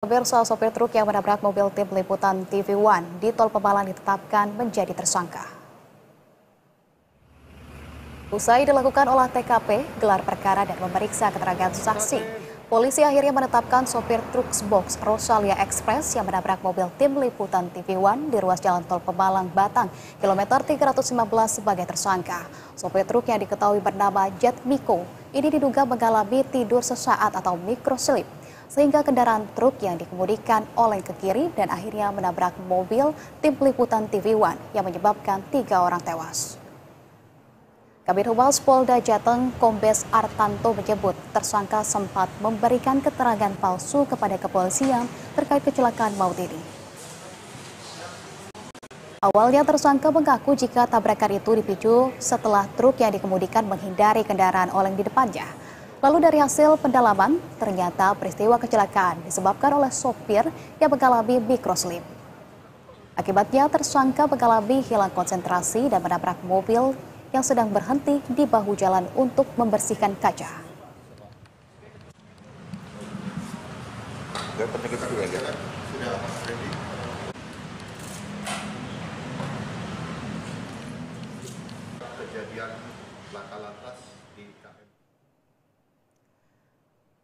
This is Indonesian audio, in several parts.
Pemirsa, sopir truk yang menabrak mobil tim liputan TV One di Tol Pemalang ditetapkan menjadi tersangka. Usai dilakukan olah TKP, gelar perkara dan memeriksa keterangan saksi, polisi akhirnya menetapkan sopir truk box Rosalia Express yang menabrak mobil tim liputan TV One di ruas jalan Tol Pemalang Batang, kilometer 315 sebagai tersangka. Sopir truk yang diketahui bernama Jet Miko ini diduga mengalami tidur sesaat atau microslip, sehingga kendaraan truk yang dikemudikan oleng ke kiri dan akhirnya menabrak mobil tim liputan TV One yang menyebabkan 3 orang tewas. Kabid Humas Polda Jateng Kombes Artanto menyebut tersangka sempat memberikan keterangan palsu kepada kepolisian terkait kecelakaan maut ini. Awalnya tersangka mengaku jika tabrakan itu dipicu setelah truk yang dikemudikan menghindari kendaraan oleng di depannya. Lalu dari hasil pendalaman, ternyata peristiwa kecelakaan disebabkan oleh sopir yang mengalami microslip. Akibatnya tersangka mengalami hilang konsentrasi dan menabrak mobil yang sedang berhenti di bahu jalan untuk membersihkan kaca.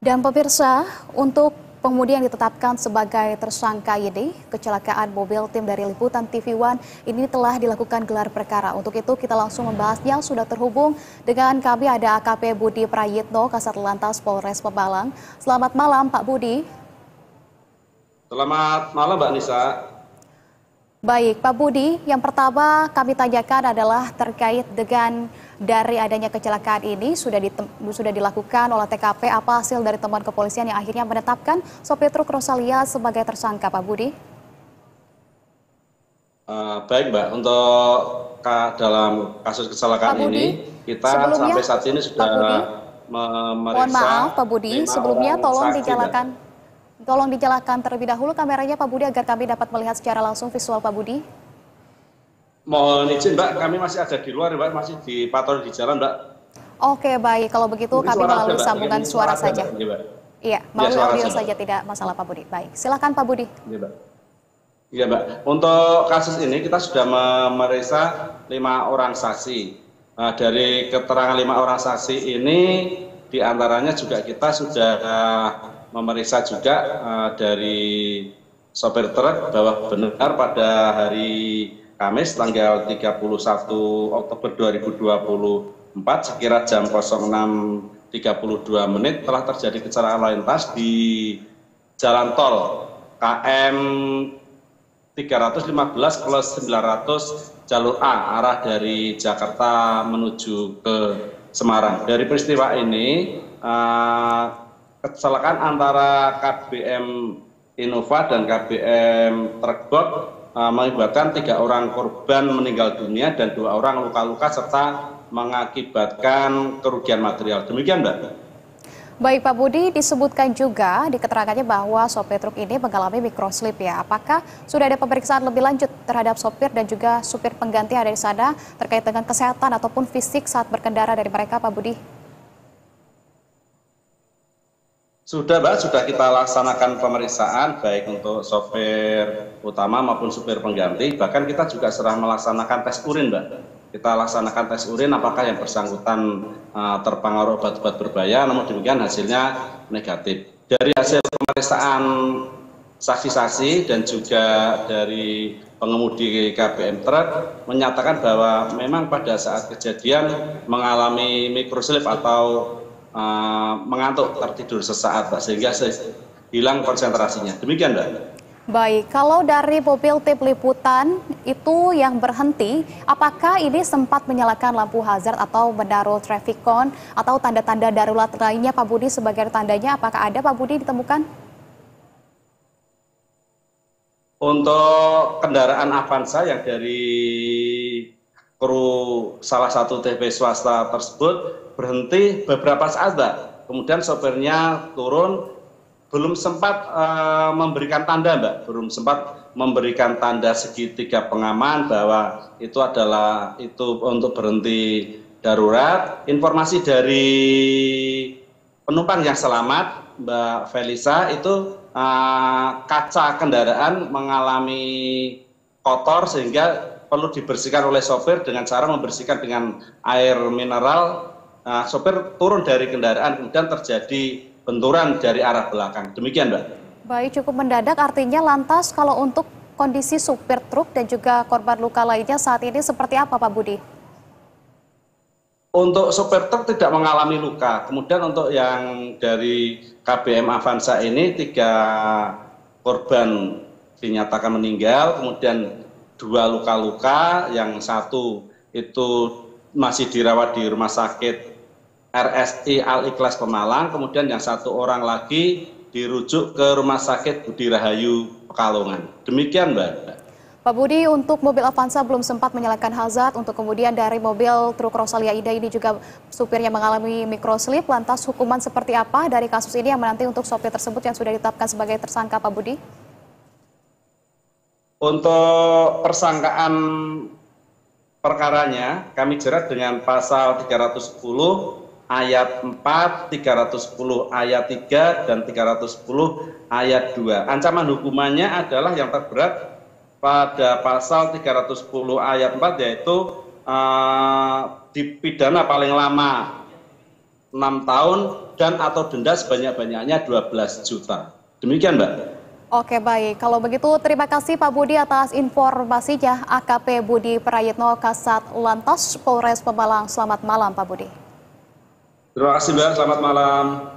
Dan pemirsa, untuk pengemudi yang ditetapkan sebagai tersangka ini, kecelakaan mobil tim dari liputan TV One ini telah dilakukan gelar perkara. Untuk itu kita langsung membahasnya, sudah terhubung dengan kami ada AKP Budi Prayitno, Kasat Lantas Polres Pemalang. Selamat malam Pak Budi. Selamat malam Mbak Nisa. Baik Pak Budi, yang pertama kami tanyakan adalah terkait dengan dari adanya kecelakaan ini sudah dilakukan olah TKP, apa hasil dari temuan kepolisian yang akhirnya menetapkan sopir truk Rosalia sebagai tersangka, Pak Budi? Baik Mbak, untuk dalam kasus kecelakaan ini kita sampai saat ini sudah memeriksa. Mohon maaf Pak Budi, sebelumnya tolong dijalankan terlebih dahulu kameranya Pak Budi agar kami dapat melihat secara langsung visual Pak Budi. Mohon izin Mbak, kami masih ada di luar Mbak, masih di patroli di jalan Mbak. Oke baik, kalau begitu kami melalui sambungan suara saja. Iya, melalui audio saja, tidak masalah Pak Budi. Baik, silakan Pak Budi. Iya Mbak, untuk kasus ini kita sudah memeriksa 5 orang saksi. Dari keterangan 5 orang saksi ini diantaranya juga kita sudah memeriksa juga dari sopir truk bahwa benar pada hari Kamis tanggal 31 Oktober 2024 sekira jam 06.32 telah terjadi kecelakaan lalu lintas di jalan tol KM 315/900 jalur A arah dari Jakarta menuju ke Semarang. Dari peristiwa ini kecelakaan antara KBM Innova dan KBM Trukbox mengakibatkan 3 orang korban meninggal dunia dan 2 orang luka-luka serta mengakibatkan kerugian material. Demikian Mbak. Baik Pak Budi, disebutkan juga di keterangannya bahwa sopir truk ini mengalami microslip ya. Apakah sudah ada pemeriksaan lebih lanjut terhadap sopir dan juga supir pengganti yang ada di sana terkait dengan kesehatan ataupun fisik saat berkendara dari mereka Pak Budi? Sudah Mbak, sudah kita laksanakan pemeriksaan baik untuk sopir utama maupun supir pengganti. Bahkan kita juga sedang melaksanakan tes urin Mbak. Kita laksanakan tes urin apakah yang bersangkutan terpengaruh obat-obat berbahaya, namun demikian hasilnya negatif. Dari hasil pemeriksaan saksi-saksi dan juga dari pengemudi KBM truk menyatakan bahwa memang pada saat kejadian mengalami microslip atau mengantuk, tertidur sesaat Mbak, sehingga hilang konsentrasinya. Demikian Mbak. Baik, kalau dari mobil tim liputan itu yang berhenti, apakah ini sempat menyalakan lampu hazard atau menaruh traffic cone atau tanda-tanda darurat lainnya Pak Budi sebagai tandanya? Apakah ada Pak Budi ditemukan? Untuk kendaraan Avanza yang dari kru salah satu TV swasta tersebut berhenti beberapa saat Mbak. Kemudian sopirnya turun, belum sempat memberikan tanda Mbak, belum sempat memberikan tanda segitiga pengaman bahwa itu untuk berhenti darurat. Informasi dari penumpang yang selamat Mbak Felisa itu kaca kendaraan mengalami kotor sehingga perlu dibersihkan oleh sopir dengan cara membersihkan dengan air mineral. Sopir turun dari kendaraan, kemudian terjadi benturan dari arah belakang. Demikian, Mbak. Baik, cukup mendadak artinya. Lantas kalau untuk kondisi supir truk dan juga korban luka lainnya saat ini seperti apa, Pak Budi? Untuk sopir truk tidak mengalami luka. Kemudian untuk yang dari KBM Avanza ini 3 korban dinyatakan meninggal, kemudian 2 luka-luka, yang 1 itu masih dirawat di Rumah Sakit RSI Al Ikhlas Pemalang, kemudian yang 1 orang lagi dirujuk ke Rumah Sakit Budi Rahayu Pekalongan. Demikian, Mbak. Pak Budi, untuk mobil Avanza belum sempat menyalakan hazard, untuk kemudian dari mobil truk Rosalia Ida ini juga supirnya mengalami microslip. Lantas hukuman seperti apa dari kasus ini yang menanti untuk sopir tersebut yang sudah ditetapkan sebagai tersangka, Pak Budi? Untuk persangkaan perkaranya kami jerat dengan pasal 310 ayat 4, 310 ayat 3, dan 310 ayat 2. Ancaman hukumannya adalah yang terberat pada pasal 310 ayat 4, yaitu dipidana paling lama 6 tahun dan atau denda sebanyak-banyaknya 12 juta. Demikian, Mbak. Oke, baik. Kalau begitu terima kasih Pak Budi atas informasinya. AKP Budi Prayitno, Kasat Lantas Polres Pemalang. Selamat malam, Pak Budi. Terima kasih, Mbak. Selamat malam.